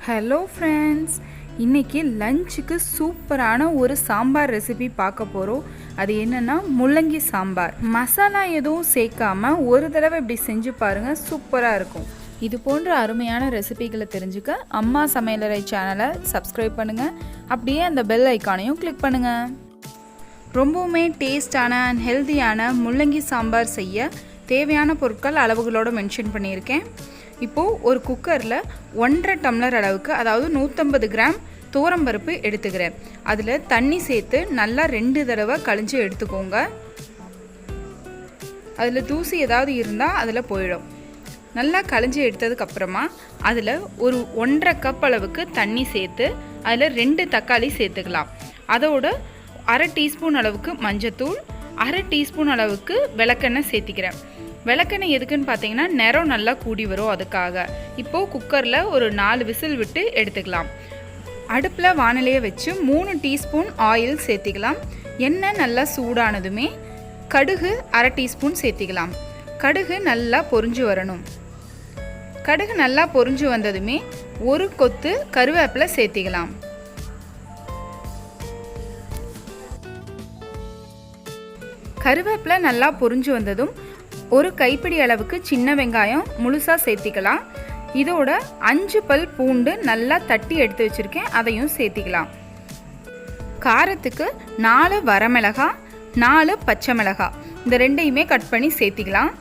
Hello friends, இன்றைக்கி லஞ்சுக்கு சூப்பரான ஒரு சாம்பார் ரெசிபி பார்க்க போகிறோம். அது என்னென்னா முள்ளங்கி சாம்பார். மசாலா எதுவும் சேர்க்காமல் ஒரு தடவை இப்படி செஞ்சு பாருங்கள், சூப்பராக இருக்கும். இது போன்ற அருமையான ரெசிபிகளை தெரிஞ்சுக்க அம்மா சமையலறை சேனலை சப்ஸ்கிரைப் பண்ணுங்கள். அப்படியே அந்த பெல் ஐக்கானையும் கிளிக் பண்ணுங்கள். ரொம்பவுமே டேஸ்டான அண்ட் ஹெல்த்தியான முள்ளங்கி சாம்பார் செய்ய தேவையான பொருட்கள் அளவுகளோடு மென்ஷன் பண்ணியிருக்கேன். இப்போது ஒரு குக்கரில் 1.5 டம்ளர் அளவுக்கு, அதாவது 150 கிராம் துவரம்பருப்பு எடுத்துக்கிறேன். அதில் தண்ணி சேர்த்து நல்லா 2 தடவை கழிஞ்சு எடுத்துக்கோங்க. அதில் தூசி ஏதாவது இருந்தால் அதில் போயிடும். நல்லா கழிஞ்சு எடுத்ததுக்கப்புறமா அதில் ஒரு 1.5 கப் அளவுக்கு தண்ணி சேர்த்து அதில் 2 தக்காளி சேர்த்துக்கலாம். அதோட 1/2 டீஸ்பூன் அளவுக்கு மஞ்சத்தூள், 1/2 டீஸ்பூன் அளவுக்கு விளக்கெண்ணெய் சேர்த்திக்கிறேன். விளக்கெண்ணெய் எதுக்குன்னு பார்த்தீங்கன்னா நிறம் நல்லா கூடி வரும், அதுக்காக. இப்போது குக்கரில் ஒரு 4 விசில் விட்டு எடுத்துக்கலாம். அடுப்பில் வானிலையை வச்சு 3 டீஸ்பூன் ஆயில் சேர்த்திக்கலாம். எண்ணெய் நல்லா சூடானதுமே கடுகு 1/2 டீஸ்பூன் சேர்த்திக்கலாம். கடுகு நல்லா பொரிஞ்சு வரணும். கடுகு நல்லா பொரிஞ்சு வந்ததுமே ஒரு கொத்து கருவேப்பிலை சேர்த்திக்கலாம். கருவேப்பிலை நல்லா பொரிஞ்சு வந்ததும் ஒரு கைப்பிடி அளவுக்கு சின்ன வெங்காயம் முழுசாக சேர்த்திக்கலாம். இதோட 5 பல் பூண்டு நல்லா தட்டி எடுத்து வச்சுருக்கேன், அதையும் சேர்த்திக்கலாம். காரத்துக்கு 4 வரமிளகாய், 4 பச்சை மிளகாய், இந்த ரெண்டையுமே கட் பண்ணி சேர்த்திக்கலாம்.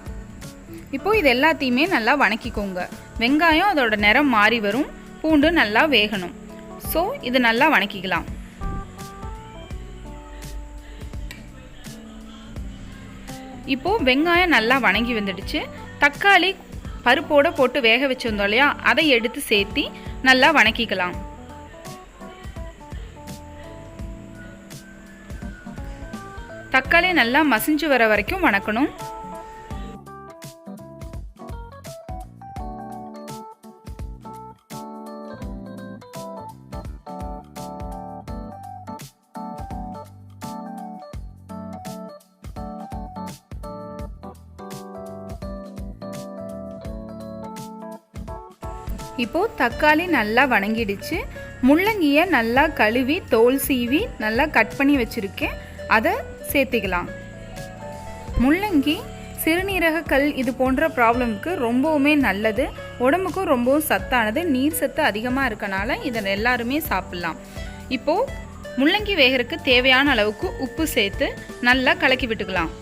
இப்போது இது எல்லாத்தையுமே நல்லா வணக்கிக்கோங்க. வெங்காயம் அதோட நிறம் மாறி வரும், பூண்டு நல்லா வேகணும். ஸோ இது நல்லா வணக்கிக்கலாம். இப்போது வெங்காயம் நல்லா வணங்கி வந்துடுச்சு. தக்காளி பருப்போடு போட்டு வேக வச்சுருந்தோம் இல்லையா, அதை எடுத்து சேர்த்தி நல்லா வணக்கிக்கலாம். தக்காளி நல்லா மசிஞ்சு வர வரைக்கும் வணக்கணும். இப்போது தக்காளி நல்லா வணங்கிடுச்சு. முள்ளங்கியை நல்லா கழுவி தோல் சீவி நல்லா கட் பண்ணி வச்சுருக்கேன், அதை சேர்த்திக்கலாம். முள்ளங்கி சிறுநீரக கல் இது போன்ற ப்ராப்ளமுக்கு ரொம்பவுமே நல்லது, உடம்புக்கும் ரொம்பவும் சத்தானது. நீர் சத்து அதிகமாக இருக்கனால இதை எல்லாருமே சாப்பிட்லாம். இப்போது முள்ளங்கி வேகறதுக்கு தேவையான அளவுக்கு உப்பு சேர்த்து நல்லா கலக்கி விட்டுக்கலாம்.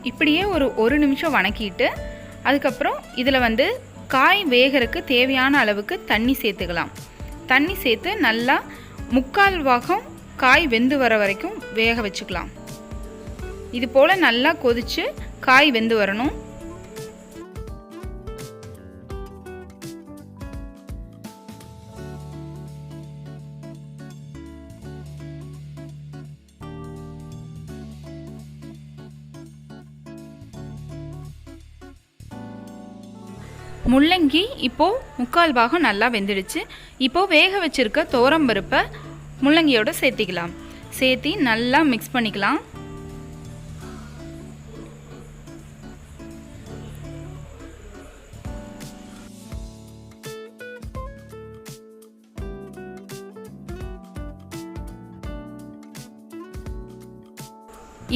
இப்படியே ஒரு நிமிஷம் வணக்கிட்டு அதுக்கப்புறம் இதில் காய் வேகறதுக்கு தேவையான அளவுக்கு தண்ணி சேர்த்துக்கலாம். தண்ணி சேர்த்து நல்லா 3/4 பாகம் காய் வெந்து வர வரைக்கும் வேக வச்சுக்கலாம். இது போல் நல்லா கொதித்து காய் வெந்து வரணும். முள்ளங்கி இப்போது 3/4 பாகம் நல்லா வெந்துடுச்சு. இப்போது வேக வச்சுருக்க துவரம்பருப்பை முள்ளங்கியோடு சேர்த்திக்கலாம். சேர்த்தி நல்லா மிக்ஸ் பண்ணிக்கலாம்.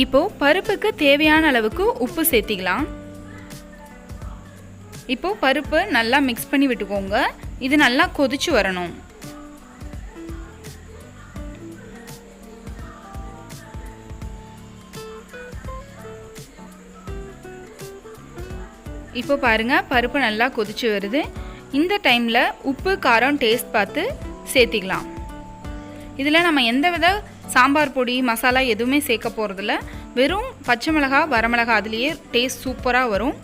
இப்போது பருப்புக்கு தேவையான அளவுக்கு உப்பு சேர்த்திக்கலாம். இப்போது பருப்பு நல்லா மிக்ஸ் பண்ணி விட்டுக்கோங்க. இது நல்லா கொதிச்சு வரணும். இப்போ பாருங்கள், பருப்பு நல்லா கொதிச்சு வருது. இந்த டைமில் உப்பு காரம் டேஸ்ட் பார்த்து சேர்த்திக்கலாம். இதில் நம்ம எந்த வித சாம்பார் பொடி மசாலா எதுவுமே சேர்க்க போகிறதில்ல. வெறும் பச்சை மிளகாய் வரமிளகாய், அதுலேயே டேஸ்ட் சூப்பராக வரும்.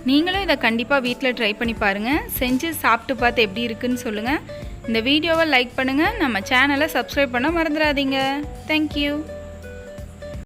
நீங்களும் இதை கண்டிப்பாக வீட்டில் ட்ரை பண்ணி பாருங்கள். செஞ்சு சாப்பிட்டு பார்த்து எப்படி இருக்குன்னு சொல்லுங்கள். இந்த வீடியோவை லைக் பண்ணுங்கள். நம்ம சேனலை சப்ஸ்கிரைப் பண்ண மறந்துடாதீங்க. தேங்க்யூ.